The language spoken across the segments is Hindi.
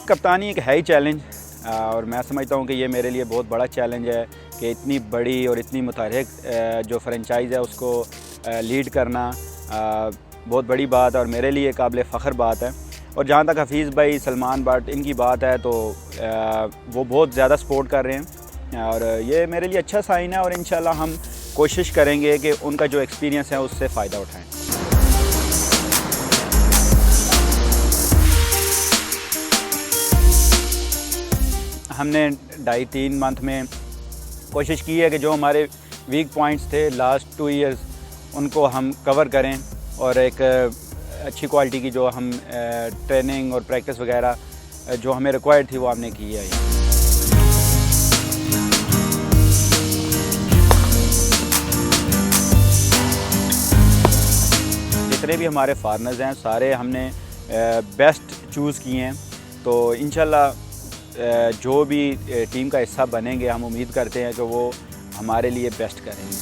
कप्तानी एक है ही चैलेंज, और मैं समझता हूँ कि ये मेरे लिए बहुत बड़ा चैलेंज है कि इतनी बड़ी और इतनी मुतहरिक जो फ्रेंचाइज़ है उसको लीड करना बहुत बड़ी बात है और मेरे लिए काबिल फ़ख्र बात है। और जहाँ तक हफ़ीज़ भाई, सलमान बट इनकी बात है तो वो बहुत ज़्यादा सपोर्ट कर रहे हैं और ये मेरे लिए अच्छा साइन है और इंशाल्लाह हम कोशिश करेंगे कि उनका जो एक्सपीरियंस है उससे फ़ायदा उठाएँ। हमने 2.5-3 मंथ में कोशिश की है कि जो हमारे वीक पॉइंट्स थे लास्ट 2 इयर्स उनको हम कवर करें और एक अच्छी क्वालिटी की जो हम ट्रेनिंग और प्रैक्टिस वगैरह जो हमें रिक्वायर्ड थी वो हमने की है। जितने भी हमारे फार्मर्स हैं सारे हमने बेस्ट चूज़ किए हैं, तो इंशाल्लाह जो भी टीम का हिस्सा बनेंगे हम उम्मीद करते हैं कि वो हमारे लिए बेस्ट करेंगे।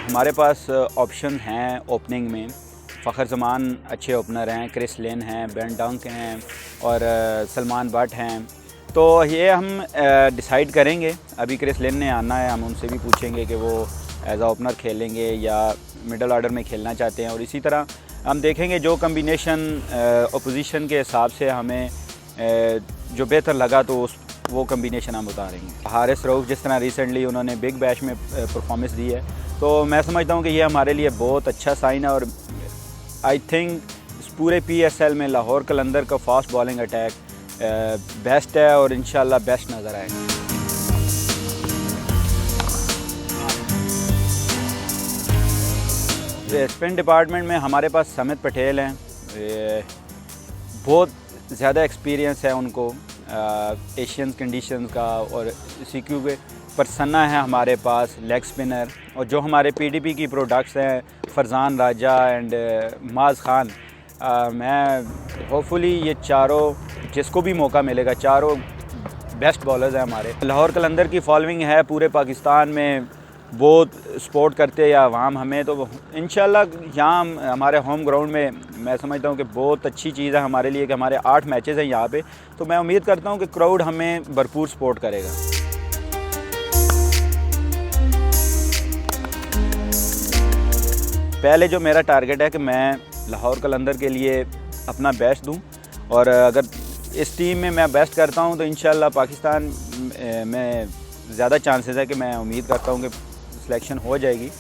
हमारे पास ऑप्शन हैं ओपनिंग में। फ़खर ज़मान अच्छे ओपनर हैं, क्रिस लिन हैं, बेन डंक हैं और सलमान बट हैं। तो ये हम डिसाइड करेंगे। अभी क्रिस लिन ने आना है, हम उनसे भी पूछेंगे कि वो एज आ ओपनर खेलेंगे या मिडल ऑर्डर में खेलना चाहते हैं और इसी तरह हम देखेंगे जो कम्बिनेशन अपोजिशन के हिसाब से हमें जो बेहतर लगा तो वो कम्बिनेशन हम उतारेंगे। हारिस रऊफ़ जिस तरह रिसेंटली उन्होंने बिग बैश में परफॉर्मेंस दी है तो मैं समझता हूँ कि ये हमारे लिए बहुत अच्छा साइन है और आई थिंक इस पूरे PSL में लाहौर कलंदर का फास्ट बॉलिंग अटैक बेस्ट है और इंशाल्लाह बेस्ट नज़र आएगा। स्पिन डिपार्टमेंट में हमारे पास समित पटेल हैं, बहुत ज़्यादा एक्सपीरियंस है उनको एशियन कंडीशंस का, और CQ के परसन्ना है हमारे पास लेग स्पिनर, और जो हमारे PDP की प्रोडक्ट्स हैं फरजान राजा एंड माज खान। मैं होपफुली ये चारों जिसको भी मौका मिलेगा चारों बेस्ट बॉलर्स हैं हमारे। लाहौर कलंदर की फॉलोइंग है पूरे पाकिस्तान में, बहुत सपोर्ट करते हैं आवाम हमें, तो इंशाल्लाह यहाँ हमारे होम ग्राउंड में मैं समझता हूँ कि बहुत अच्छी चीज़ है हमारे लिए कि हमारे 8 मैचेस हैं यहाँ पे, तो मैं उम्मीद करता हूँ कि क्राउड हमें भरपूर सपोर्ट करेगा। पहले जो मेरा टारगेट है कि मैं लाहौर कलंदर के लिए अपना बेस्ट दूं और अगर इस टीम में मैं बेस्ट करता हूं तो इंशाल्लाह पाकिस्तान में ज़्यादा चांसेस है कि मैं उम्मीद करता हूं कि सिलेक्शन हो जाएगी।